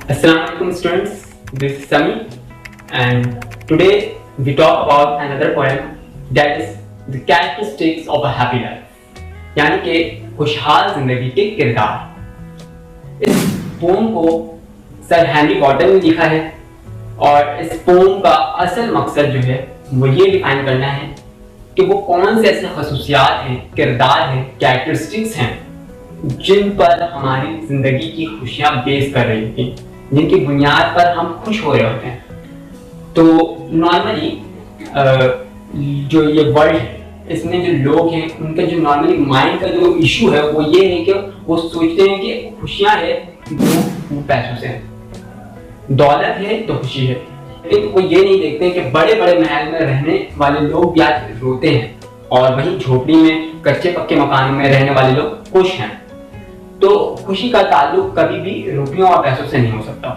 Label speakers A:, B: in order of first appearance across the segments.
A: Assalamualaikum students, this is Sami and today we talk about another poem that is the characteristics of a happy life यानी कि खुशहाल जिंदगी के किरदार। इस पोम को सर हेनरी कॉटन ने लिखा है और इस पोम का असल मकसद जो है वो ये डिफाइन करना है कि वो कौन से ऐसे खसूसियात हैं, किरदार हैं, कैरेक्टरिस्टिक्स हैं जिन पर हमारी जिंदगी की खुशियां बेस कर रही थी, जिनकी बुनियाद पर हम खुश हो रहे होते हैं। तो नॉर्मली जो ये वर्ल्ड है इसमें जो लोग हैं उनका जो नॉर्मली माइंड का जो इशू है वो ये है कि वो सोचते हैं कि खुशियां है वो पैसों से है, दौलत है तो खुशी है, लेकिन वो ये नहीं देखते कि बड़े बड़े महल में रहने वाले लोग भी आज रोते हैं और वहीं झोपड़ी में कच्चे पक्के मकान में रहने वाले लोग खुश हैं। तो खुशी का ताल्लुक कभी भी रुपयों और पैसों से नहीं हो सकता।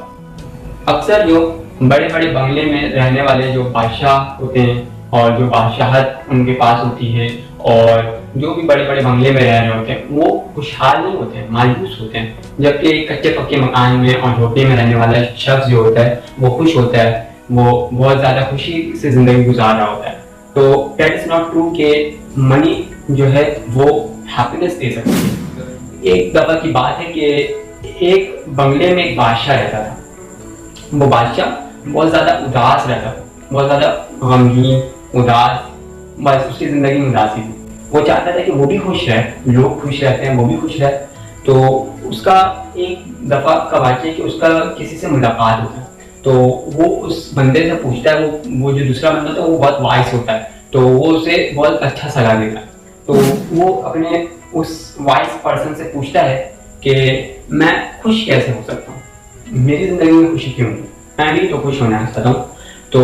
A: अक्सर जो बड़े बड़े बंगले में रहने वाले जो बादशाह होते हैं और जो बादशाहत उनके पास होती है और जो भी बड़े बड़े बंगले में रह रहे होते हैं वो खुशहाल नहीं होते हैं, मायूस होते हैं, जबकि कच्चे पक्के मकान में और झोपड़ी में रहने वाला शख्स जो होता है वो खुश होता है, वो बहुत ज़्यादा खुशी से ज़िंदगी गुजार रहा होता है। तो दैट इज़ नॉट ट्रू कि मनी जो है वो हैप्पीनेस दे सकती है। एक दफ़ा की बात है कि एक बंगले में एक बादशाह रहता था। वो बादशाह बहुत ज़्यादा उदास रहता था, बहुत ज़्यादा गमगीन, उदास, बस उसकी ज़िंदगी में उदासी थी। वो चाहता था कि वो भी खुश रहे, लोग खुश रहते हैं वो भी खुश रहे। तो उसका एक दफ़ा का वाक़या कि उसका किसी से मुलाकात होता है, तो वो उस बंदे से पूछता है, वो जो दूसरा बंदा था वो बहुत वाइस होता है, तो वो उसे बहुत अच्छा सलाह देता है। तो वो अपने उस वाइस पर्सन से पूछता है कि मैं खुश कैसे हो सकता हूँ, मेरी ज़िंदगी में खुशी क्यों नहीं, मैं भी तो खुश होना चाहता हूँ। तो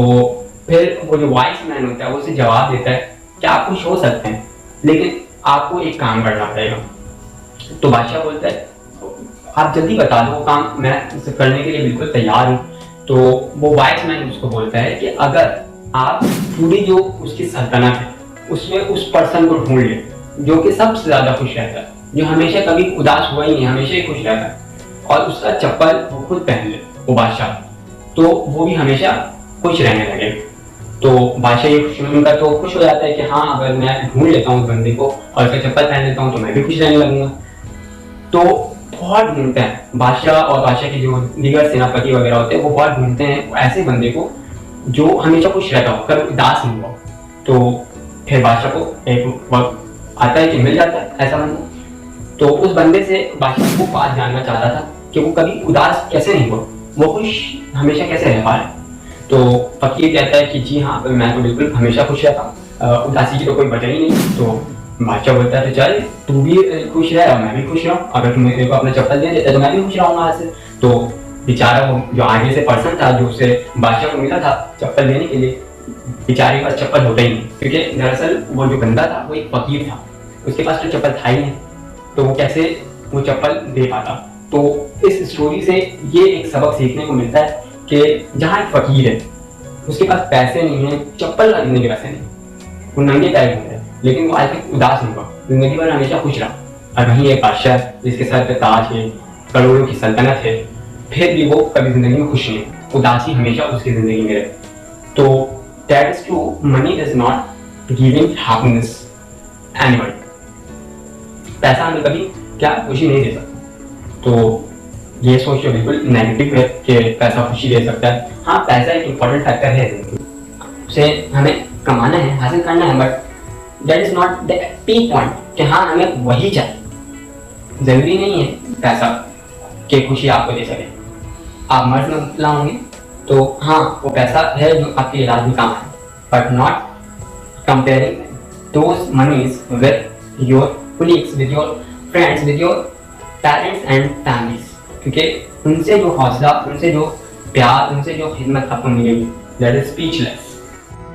A: फिर वो जो वाइस मैन होता है वो उसे जवाब देता है कि आप खुश हो सकते हैं लेकिन आपको एक काम करना पड़ेगा। तो बादशाह बोलता है आप जल्दी बता दो, वो काम मैं उसे करने के लिए बिल्कुल तैयार हूँ। तो वो वाइस मैन उसको बोलता है कि अगर आप पूरी जो उसकी सल्तनत है उसमें उस पर्सन को ढूंढ ले जो कि सबसे ज़्यादा खुश रहता है, जो हमेशा कभी उदास हुआ ही नहीं, हमेशा ही खुश रहता है, और उसका चप्पल वो खुद पहन ले वो बादशाह, तो वो भी हमेशा खुश रहने लगे। तो बादशाह ये सुनकर तो खुश हो जाता है कि हाँ अगर मैं ढूंढ लेता हूँ उस बंदे को और उसका चप्पल पहन लेता हूँ तो मैं भी खुश रहने लगूंगा। तो बहुत ढूंढते हैं बादशाह और बादशाह के जो दीगर सेनापति वगैरह होते हैं वो बहुत ढूंढते हैं ऐसे बंदे को जो हमेशा खुश रहता हो, कभी उदास नहीं हो। तो फिर बादशाह को एक वक्त आता है कि मिल जाता है ऐसा बंदा। तो उस बंदे से बादशाह को बात जानना चाहता था कि वो कभी उदास कैसे नहीं हुआ, वो खुश हमेशा कैसे रह पा रहा है। तो फकीर कहता है कि जी हाँ मैं तो बिल्कुल हमेशा खुश रहता हूँ, उदासी की तो कोई वजह ही नहीं। तो बादशाह बोलता है तो चल तू भी खुश रह और मैं भी खुश रहूँ, अगर तुम मेरे को अपना चप्पल दे देता तो मैं भी खुश रहूँगा आज से। तो बेचारा वो जो आगे से पर्सन था जो उसे बादशाह को मिला था चप्पल देने के लिए, बेचारे के पास चप्पल होता ही नहीं, क्योंकि दरअसल वो जो बंदा था वो एक फकीर था, उसके पास तो चप्पल था ही नहीं, तो वो कैसे वो चप्पल दे पाता। तो इस स्टोरी से ये एक सबक सीखने को मिलता है कि जहाँ एक फकीर है उसके पास पैसे नहीं है, चप्पल खरीदने के पैसे नहीं, वो नंगे पैर घूम रहा है, लेकिन वो आज तक उदास नहीं हुआ, जिंदगी भर हमेशा खुश रहा। और वहीं एक बादशाह जिसके सर पे ताज है, करोड़ों की सल्तनत है, फिर भी वो कभी जिंदगी में खुश नहीं, उदासी हमेशा उसकी जिंदगी में रहे। तो that is true, money is not giving happiness anyone. पैसा हमें कभी क्या खुशी नहीं दे सकता। तो ये सोच जो बिल्कुल नेगेटिव है कि पैसा खुशी दे सकता है। हाँ पैसा एक इम्पोर्टेंट फैक्टर है, उसे हमें कमाना है, हासिल करना है, but that is not the peak point कि हाँ हमें वही चाहिए। जरूरी नहीं है पैसा कि खुशी आपको दे सके। आप मर्ज में मुबतला होंगे तो हाँ वो पैसा है जो आपके इलाज में काम है, but not comparing those monies with your colleagues, with your friends, with your parents and families, क्योंकि उनसे जो हौसला, उनसे जो प्यार, उनसे जो खिदमत आपको मिलेगी दैट इज स्पीचलेस।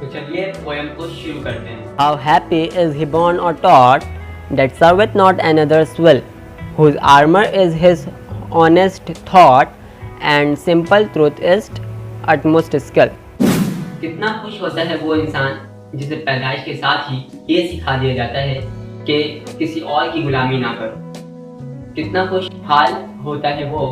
A: तो चलिए पोएम को शुरू करते हैं।
B: How happy is he born or taught that serveth not another's will, whose armor is his honest thought, and simple truth is utmost skill.
A: कितना खुश होता है वो इंसान जिसे पैदाइश के साथ ही ये सिखा दिया जाता है कि किसी और की गुलामी ना करो। कितना खुशहाल होता है वो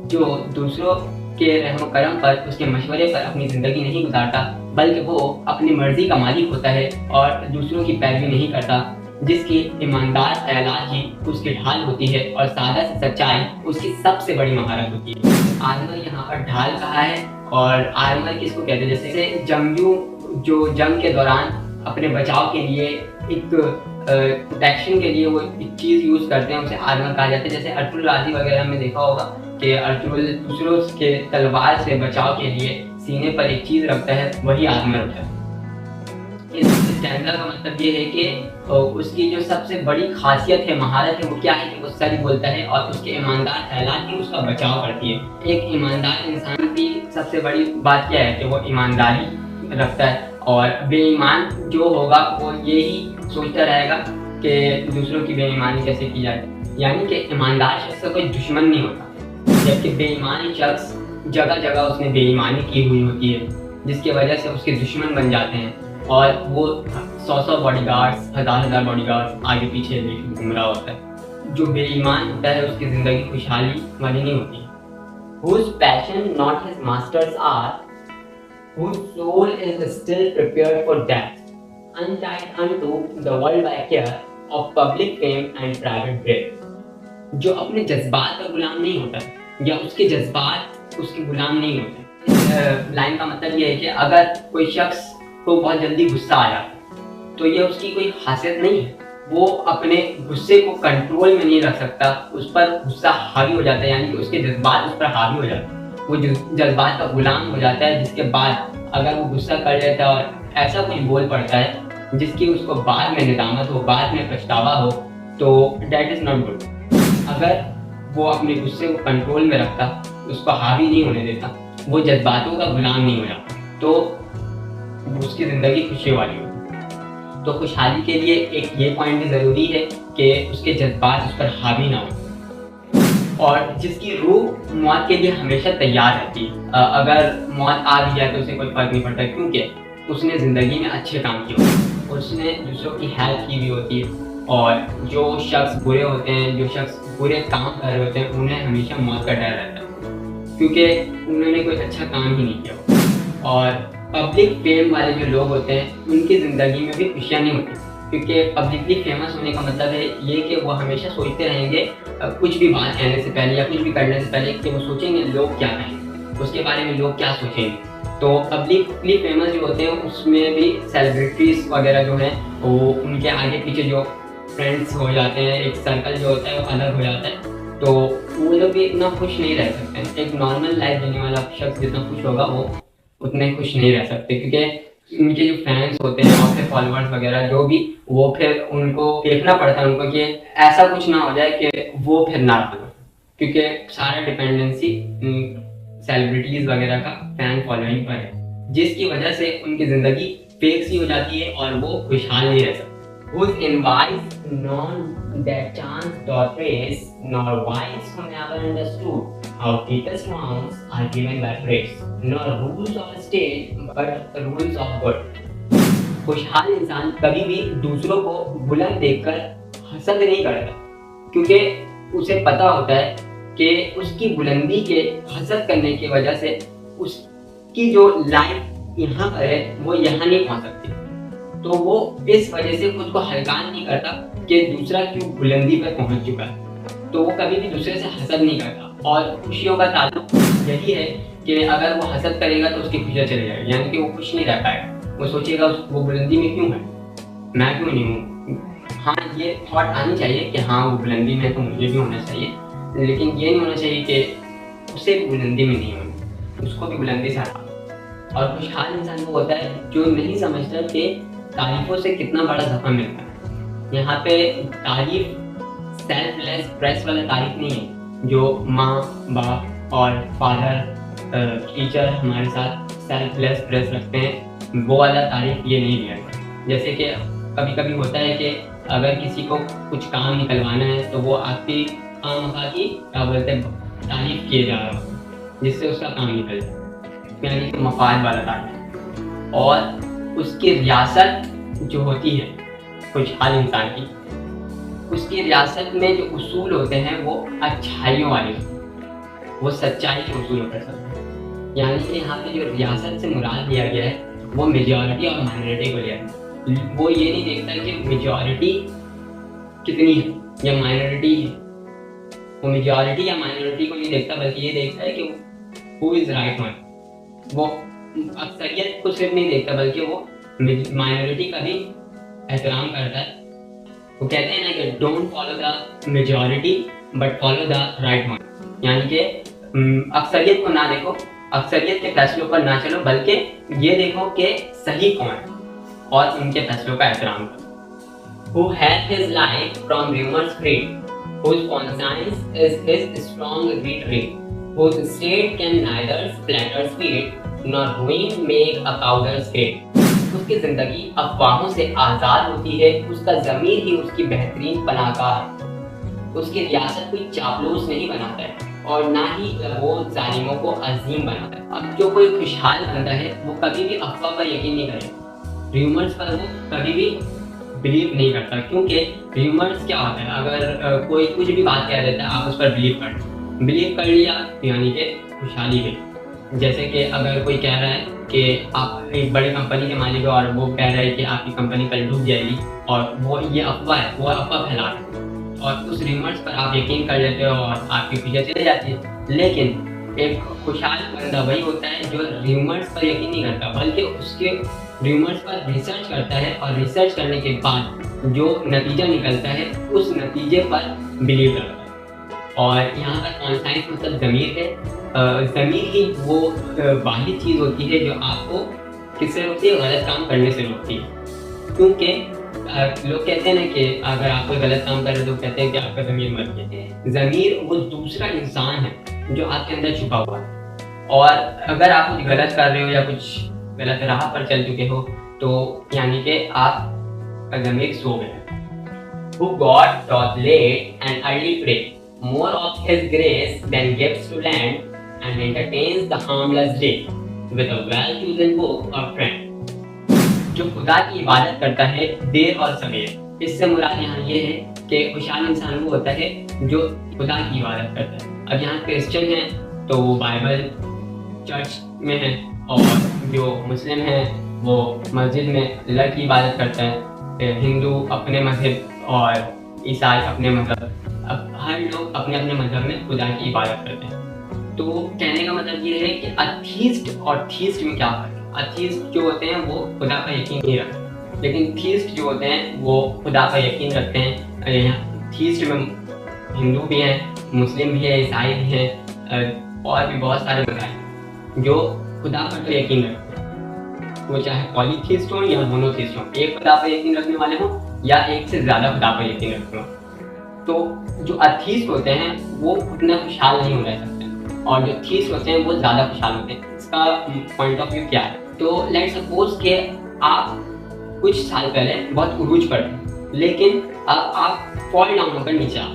A: जो दूसरों के रहम करम पर, उसके मशवरे पर अपनी ज़िंदगी नहीं गुजारता, बल्कि वो अपनी मर्जी का मालिक होता है और दूसरों की पैरवी नहीं करता, जिसकी ईमानदार ख्यालात ही उसकी ढाल होती है और सादा सी सच्चाई उसकी सबसे बड़ी महारत होती है। आर्मर यहाँ पर ढाल कहा है, और आर्मर किसको कहते हैं? जैसे जंगजू जो जंग के दौरान अपने बचाव के लिए एक प्रोटेक्शन के लिए वो एक चीज़ यूज़ करते हैं, उसे आर्मर कहा जाता है। जैसे अर्तुगरुल गाजी वगैरह में देखा होगा कि अर्तुगरुल दूसरों के तलवार से बचाव के लिए सीने पर एक चीज़ रखता है, वही आर्मर होता है। इस स्टैंडर्ड का मतलब ये है कि उसकी जो सबसे बड़ी खासियत है, महारत है, वो क्या है कि वो सच बोलता है और उसके ईमानदार ख्यालात ही उसका बचाव करती है। एक ईमानदार इंसान की सबसे बड़ी बात क्या है कि वो ईमानदारी रखता है, और बेईमान जो होगा वो यही सोचता रहेगा कि दूसरों की बेईमानी कैसे की जाए। यानी कि ईमानदार शख्स का कोई दुश्मन नहीं होता, जबकि बेईमान शख्स जगह जगह उसने बेईमानी की हुई होती है, जिसकी वजह से उसके दुश्मन बन जाते हैं और वो 100 बॉडीगार्ड्स, हजार बॉडीगार्ड्स आगे पीछे लेके घूम रहा होता है। जो बेईमान होता है उसकी ज़िंदगी खुशहाली वाली नहीं होती। Whose passion not his masters are, whose soul is still prepared for death, untied unto the world by care of public fame and private breath। जो अपने जज्बात का गुलाम नहीं होता या उसके जज्बात उसके गुलाम नहीं होते। इस लाइन का मतलब ये है कि अगर कोई शख्स को बहुत जल्दी गुस्सा आ जाता तो ये उसकी कोई खासियत नहीं है, वो अपने गुस्से को कंट्रोल में नहीं रख सकता, उस पर गुस्सा हावी हो जाता है, यानी कि उसके जज्बात उस पर हावी हो जाते हैं, वो जज्बात का गुलाम हो जाता है, जिसके बाद अगर वो गुस्सा कर लेता है और ऐसा कोई बोल पड़ता है जिसकी उसको बाद में निदामत हो, बाद में पछतावा हो, तो डेट इज़ नॉट गुड। अगर वो अपने गुस्से को कंट्रोल में रखता, उसको हावी नहीं होने देता, वो जज्बातों का गुलाम नहीं हो जाता, तो उसकी ज़िंदगी खुशी वाली हो। तो खुशहाली के लिए एक ये पॉइंट भी ज़रूरी है कि उसके जज्बात उस पर हावी ना हो, और जिसकी रूह मौत के लिए हमेशा तैयार रहती है। अगर मौत आ भी जाए तो उसे कोई फ़र्क नहीं पड़ता, क्योंकि उसने ज़िंदगी में अच्छे काम किए होते हैं, उसने दूसरों की हेल्प की भी होती है। और जो शख्स बुरे होते हैं, जो शख्स बुरे काम कर रहे होते हैं, उन्हें हमेशा मौत का डर रहता है, क्योंकि उन्होंने कोई अच्छा काम ही नहीं किया। और पब्लिक फेम वाले जो लोग होते हैं, उनकी ज़िंदगी में भी खुशियाँ नहीं होती, क्योंकि पब्लिकली फेमस होने का मतलब है ये कि वो हमेशा सोचते रहेंगे कुछ भी बात कहने से पहले या कुछ भी करने से पहले कि वो सोचेंगे लोग क्या कहेंगे, उसके बारे में लोग क्या सोचेंगे। तो पब्लिकली फेमस जो होते हैं उसमें भी सेलिब्रिटीज़ वगैरह जो हैं वो उनके आगे पीछे जो फ्रेंड्स हो जाते हैं, एक सर्कल जो होता है वो अलग हो जाता है, तो वो लोग भी इतना खुश नहीं रह सकते हैं। एक नॉर्मल लाइफ जीने वाला शख्स जितना खुश होगा वो उतने खुश नहीं रह सकते, क्योंकि उनके जो फैंस होते हैं और फिर फॉलोअर्स वगैरह जो भी, वो फिर उनको देखना पड़ता है उनको कि ऐसा कुछ ना हो जाए कि वो फिर नाराज हो, क्योंकि सारा डिपेंडेंसी सेलिब्रिटीज़ वगैरह का फैन फॉलोइंग पर है, जिसकी वजह से उनकी ज़िंदगी फेक सी हो जाती है और वो खुशहाल नहीं रह सकते। Whose envies none that chance doth raise, nor wise who never understood how greatest wrongs are given by praise, nor rules of state but rules of good। खुशहाल इंसान कभी भी दूसरों को बुलंद देखकर हसद नहीं करता, क्योंकि उसे पता होता है कि उसकी बुलंदी के हसद करने की वजह से उसकी जो लाइफ यहाँ पर है वो यहाँ नहीं पहुँच सकती, तो वो इस वजह से खुद को हल्कान नहीं करता कि दूसरा क्यों बुलंदी पर पहुंच चुका है, तो वो कभी भी दूसरे से हसद नहीं करता। और खुशियों का ताल्लुक यही है कि अगर वो हसद करेगा तो उसकी खुशियाँ चली जाएगी, यानी कि वो खुश नहीं रह पाएगा, वो सोचेगा वो बुलंदी में क्यों है, मैं क्यों नहीं हूँ। हाँ, ये थॉट आनी चाहिए कि हाँ वो बुलंदी में तो मुझे भी होना चाहिए, लेकिन ये नहीं होना चाहिए कि उसे भी बुलंदी में नहीं होना, उसको भी बुलंदी से हटा। और खुशहाल इंसान वो होता है जो नहीं समझता कि तारीफों से कितना बड़ा ज़फ़ा मिलता है। यहाँ पे तारीफ सेल्फलेस प्रेस वाला तारीफ नहीं है, जो माँ बाप और फादर टीचर हमारे साथ सेल्फलेस प्रेस रखते हैं, वो वाला तारीफ ये नहीं लिया है। जैसे कि कभी कभी होता है कि अगर किसी को कुछ काम निकलवाना है तो वो आपकी खामखा की क्या बोलते हैं तारीफ किए जा रहा हो, जिससे उसका काम निकल जाए, यानी कि मफाद वाला तारीफ। और उसकी रियासत जो होती है खुशहाल इंसान की, उसकी रियासत में जो उसूल होते हैं वो अच्छाइयों वाले, वो सच्चाई के उसूलों पर चलता है। यानी कि यहाँ पे जो रियासत से मुराद लिया गया है वो मेजॉरिटी और माइनॉरिटी को लिया है। वो ये नहीं देखता कि मेजॉरिटी कितनी है या माइनॉरिटी है, वो मेजॉरिटी या माइनॉरिटी को नहीं देखता, बल्कि ये देखता है कि हु इज राइट वन। वो अक्सरियत को सिर्फ नहीं देखता बल्कि वो माइनॉरिटी का भी एहतराम करता है। वो कहते हैं ना कि don't follow the majority but follow the right one, यानी कि अक्सरियत को ना देखो, अक्सरियत के फैसलों पर ना चलो, बल्कि ये देखो कि सही कौन है और उनके फैसलों का एहतराम करो। Who has his life from rumors free, whose conscience is his strong retreat, whose state can neither splatter's feet nor ruin make a coward's great। उसकी जिंदगी अफवाहों से आज़ाद होती है, उसका ज़मीर ही उसकी बेहतरीन पनाहगाह है। उसकी रियासत कोई चापलूस नहीं बनाता है और ना ही वो जालिमों को अजीम बनाता है। अब जो कोई खुशहाल बंदा है वो कभी भी अफवाह पर यकीन नहीं करेगा, र्यूमर्स पर वो कभी भी बिलीव नहीं करता, क्योंकि र्यूमर्स क्या होता है, अगर कोई कुछ भी बात कह देता है आप उस पर बिलीव कर लिया यानी कि खुशहाली गई। जैसे कि अगर कोई कह रहा है कि आप एक बड़ी कंपनी के मालिक हो और वो कह रहा है कि आपकी कंपनी कल डूब जाएगी और वो ये अफवाह है, वो अफवाह फैला रहा है और उस र्यूमर्स पर आप यकीन कर लेते हो और आपकी पीछे चले जाती है। लेकिन एक खुशहाल बंदा वही होता है जो र्यूमर्स पर यकीन नहीं करता, बल्कि उसके र्यूमर्स पर रिसर्च करता है और रिसर्च करने के बाद जो नतीजा निकलता है उस नतीजे पर बिलीव करता है। और यहाँ पर कॉन्साइंस मतलब ज़मीर है। ज़मीर ही वो वाहिद चीज़ होती है जो आपको किससे रोकती है, गलत काम करने से रोकती है। क्योंकि लोग कहते हैं ना कि अगर आप कोई गलत काम कर रहे हो तो कहते हैं कि आपका ज़मीर मर गया। ज़मीर वो दूसरा इंसान है जो आपके अंदर छुपा हुआ है, और अगर आप कुछ गलत कर रहे हो या कुछ गलत राह पर चल चुके हो तो यानी कि आप ज़मीर सो गए। Who God doth late and early pray, more of His grace than gives to land, and entertains the harmless day with a well-chosen book or friend। जो खुदा की इबादत करता है देर और सवेर, इससे मुराद यहाँ ये है कि खुशहाल इंसान वो होता है जो खुदा की इबादत करता है। अब यहाँ क्रिश्चियन है तो वो बाइबल चर्च में है, और जो मुस्लिम है वो मस्जिद में अल्लाह की इबादत करता है, हिंदू अपने मजहब और ईसाई अपने मजहब, अब हर लोग अपने अपने मजहब में खुदा की इबादत करते हैं। तो कहने का मतलब ये है कि अथीस्ट और थीस्ट में क्या फर्क है। अथीस्ट जो होते हैं वो खुदा पर यकीन नहीं रखते, लेकिन थीस्ट जो होते हैं वो खुदा पर यकीन रखते हैं। थीस्ट में हिंदू भी हैं, मुस्लिम भी है, ईसाई भी हैं, और भी बहुत सारे मज़हब हैं जो खुदा पर तो यकीन रखते हैं, वो चाहे पॉलीथीस्ट हो या मोनोथीस्ट हो, एक खुदा पर यकीन रखने वाले हों या एक से ज़्यादा खुदा पर यकीन रखते हों। तो जो अथीस्ट होते हैं वो उतना खुशहाल नहीं हो रह सकते, और जो थीस्ट होते हैं वो ज़्यादा खुशहाल होते हैं। इसका पॉइंट ऑफ व्यू क्या है, तो लेट्स सपोज कि आप कुछ साल पहले बहुत उरूज पर थे, लेकिन अब आप फॉल डाउन होकर नीचे आ,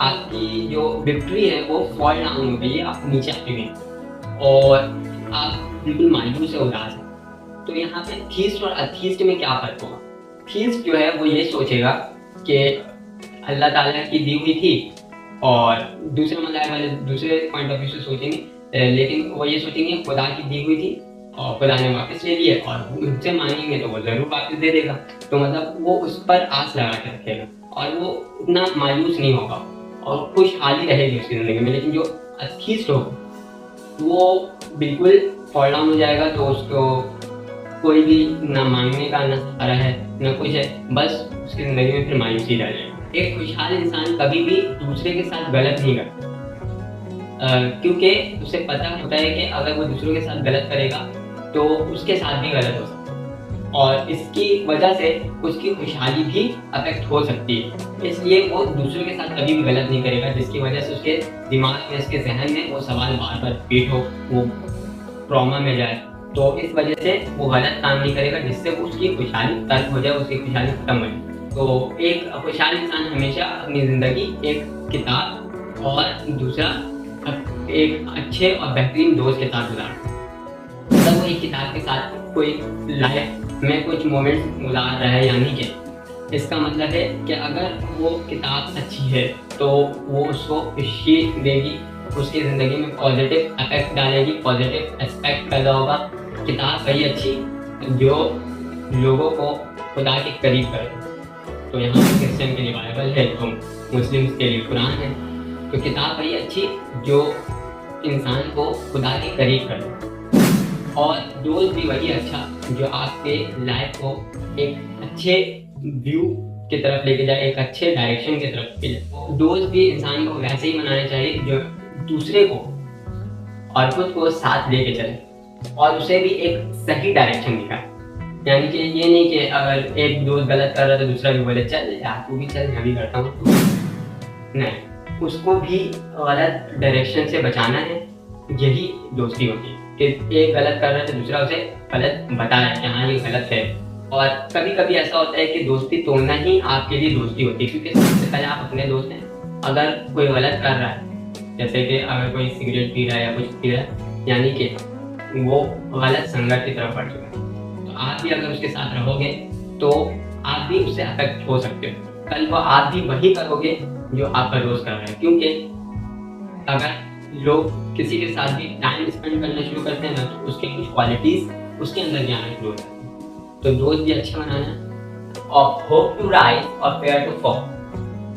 A: आपकी जो विक्ट्री है वो फॉल डाउन हो गई है, आप नीचे आते हुए और आप बिल्कुल मायूस से उदास हैं। तो यहाँ पे थीस्ट और अथीस्ट में क्या फ़र्क होगा। थीस्ट जो है वो ये सोचेगा कि अल्लाह ताला की दी हुई थी, और दूसरे मज़हब वाले दूसरे पॉइंट ऑफ व्यू से सोचेंगे, लेकिन वो ये सोचेंगे खुदा की दी हुई थी और खुदा ने वापस ले ली है, और उनसे मांगेंगे तो वो ज़रूर वापस दे देगा। तो मतलब वो उस पर आस लगा के रखेगा और वो उतना मायूस नहीं होगा और खुशहाली रहेगी उसकी ज़िंदगी में। लेकिन जो अथीस्ट होगा वो बिल्कुल फॉल डाउन हो जाएगा, तो उसको कोई भी ना मांगने का ना सहारा है ना कुछ है, बस उसकी ज़िंदगी में फिर मायूसी रह जाएगी। एक खुशहाल इंसान कभी भी दूसरे के साथ गलत नहीं करता, क्योंकि उसे पता होता है कि अगर वो दूसरों के साथ गलत करेगा तो उसके साथ भी गलत हो सकता है, और इसकी वजह से उसकी खुशहाली भी अफेक्ट हो सकती है। इसलिए वो दूसरों के साथ कभी भी गलत नहीं करेगा, जिसकी वजह से उसके दिमाग में, उसके जहन में वो सवाल बार बार रिपीट हो, वो ट्रॉमा में जाए। तो इस वजह से वो गलत काम नहीं करेगा, जिससे उसकी खुशहाली तर्क हो जाए, उसकी खुशहाली खत्म हो जाए। तो एक खुशहाल इंसान हमेशा अपनी ज़िंदगी एक किताब और दूसरा एक अच्छे और बेहतरीन दोस्त के साथ गुजारता है। मतलब वो एक किताब के साथ कोई लाइफ में कुछ मोमेंट्स गुजार रहा है, यानी कि इसका मतलब है कि अगर वो किताब अच्छी है तो वो उसको खुशी देगी उसकी ज़िंदगी में पॉजिटिव इफेक्ट डालेगी, पॉजिटिव एस्पेक्ट पैदा होगा। किताब वही अच्छी जो लोगों को खुदा के करीब करे। तो यहाँ पर क्रिश्चियन के लिए बाइबल है, तो मुस्लिम्स के लिए कुरान है। तो किताब वही अच्छी जो इंसान को खुदा के करीब करे, और दोस्त भी वही अच्छा जो आपके लाइफ को एक अच्छे व्यू की तरफ लेके जाए, एक अच्छे डायरेक्शन की तरफ ले जाए। दोस्त भी इंसान को वैसे ही मनाने चाहिए जो दूसरे को और खुद को साथ लेके चले और उसे भी एक सही डायरेक्शन दिखाए। यानी कि ये नहीं कि अगर एक दोस्त गलत कर रहा है तो दूसरा भी बोले चल यार तू भी चल, मैं भी करता हूँ, नहीं, उसको भी गलत डायरेक्शन से बचाना है। यही दोस्ती होती है कि एक गलत कर रहा है तो दूसरा उसे गलत बता रहा है कि हाँ ये गलत है। और कभी कभी ऐसा होता है कि दोस्ती तोड़ना ही आपके लिए दोस्ती होती है, क्योंकि सबसे पहले आप अपने दोस्त हैं। अगर कोई गलत कर रहा है, जैसे कि अगर कोई सिगरेट पी रहा है या कुछ पी रहा है, यानी कि वो गलत संगत की तरफ बढ़ चुका है, तो आप भी अगर उसके साथ रहोगे तो आप भी उससे अफेक्ट हो सकते हो। कल को आप भी वही करोगे जो आपका दोस्त कर रहा है, क्योंकि अगर लोग किसी के साथ भी टाइम स्पेंड करना शुरू करते हैं ना, तो उसके कुछ क्वालिटीज उसके अंदर भी आना शुरू हो जाती है। तो दोस्त भी अच्छा बनाना। ऑफ होप टू राइज और fear to fall,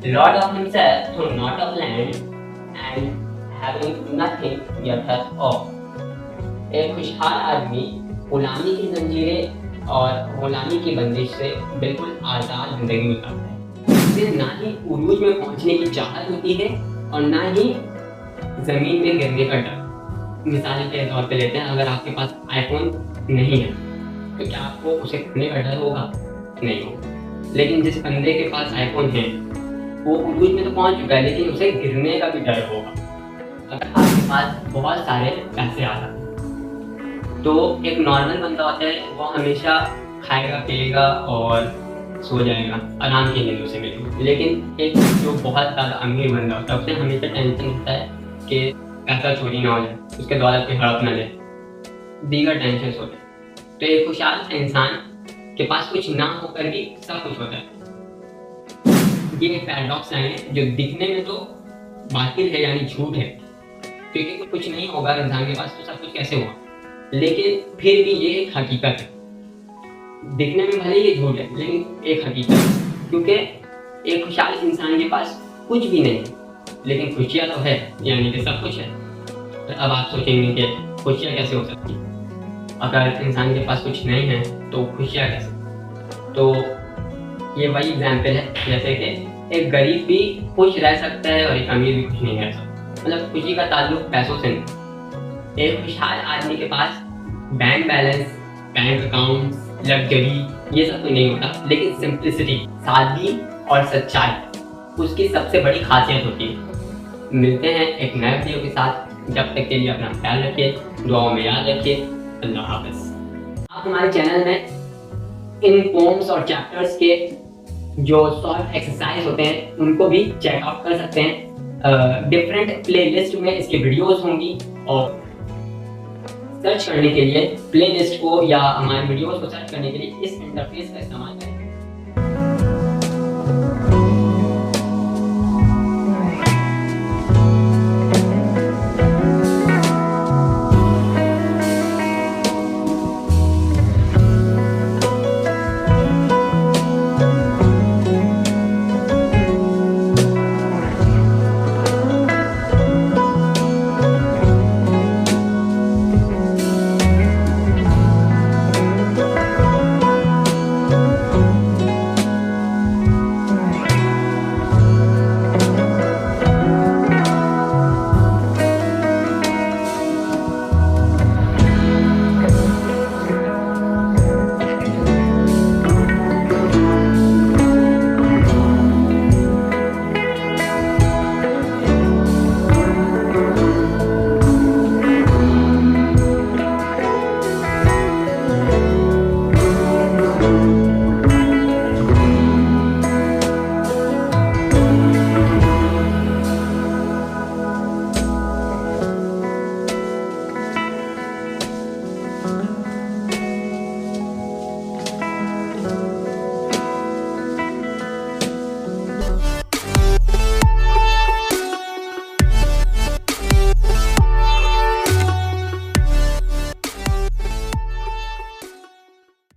A: lord of himself through not of land and having nothing yet has of. एक खुशहाल आदमी गुलामी की जंजीरें और गुलामी की बंदिश से बिल्कुल आज़ाद जिंदगी गुजारता है। उसे ना ही उरूज में पहुंचने की चाहत होती है और ना ही जमीन में गिरने का डर। मिसाल के तौर पे लेते हैं, अगर आपके पास आईफोन नहीं है तो क्या आपको उसे खोने का डर होगा? नहीं होगा। लेकिन जिस बंदे के पास आईफोन है वो उरूज में तो पहुंच चुका है, लेकिन उसे गिरने का भी डर होगा। अगर आपके पास बहुत सारे पैसे आ जाते हैं तो एक नॉर्मल बंदा होता है, वो हमेशा खाएगा पिएगा और सो जाएगा, आराम की नींद उसे मिलेगी। लेकिन एक जो बहुत ज़्यादा अमीर बंदा होता है उसे हमेशा टेंशन होता है कि पैसा चोरी ना हो जाए, उसके दौलत की हड़प ना ले, दीगर टेंशन होते हैं। तो एक खुशहाल इंसान के पास कुछ ना होकर भी सब कुछ होता है। ये एक पैराडॉक्स है जो दिखने में तो बातिल है, यानी झूठ है, क्योंकि कुछ नहीं होगा इंसान के पास तो सब कुछ कैसे होगा, लेकिन फिर भी ये एक हकीकत है। दिखने में भले ये झूठ है लेकिन एक हकीकत है, क्योंकि एक खुशहाल इंसान के पास कुछ भी नहीं लेकिन खुशियाँ तो है, यानी कि सब कुछ है। तो अब आप सोचेंगे कि खुशियाँ कैसे हो सकती हैं? अगर इंसान के पास कुछ नहीं है तो खुशियाँ कैसे? तो ये वही एग्जाम्पल है, जैसे कि एक गरीब भी खुश रह सकता है और एक अमीर भी खुश नहीं रह सकता। मतलब खुशी का ताल्लुक पैसों से नहीं। एक खुशहाल आदमी के पास bank balance, bank account, luxury ये सब तो नहीं होता, लेकिन सिंप्लिसिटी, सादगी और सच्चाई उसकी सबसे बड़ी खासियत होती है। मिलते हैं एक नए वीडियो के साथ, जब तक के लिए अपना ख्याल रखिए, दुआओं में याद रखिए। अल्लाह हाफ़िज़। आप हमारे चैनल में इन पोम्स और चैप्टर्स के जो सॉल्व एक्सरसाइज होते हैं उनको भी चेकआउट कर सकते हैं। डिफरेंट प्लेलिस्ट में इसके वीडियोस होंगी, और सर्च करने के लिए प्लेलिस्ट को या हमारे वीडियोस को सर्च करने के लिए इस इंटरफेस का इस्तेमाल करें।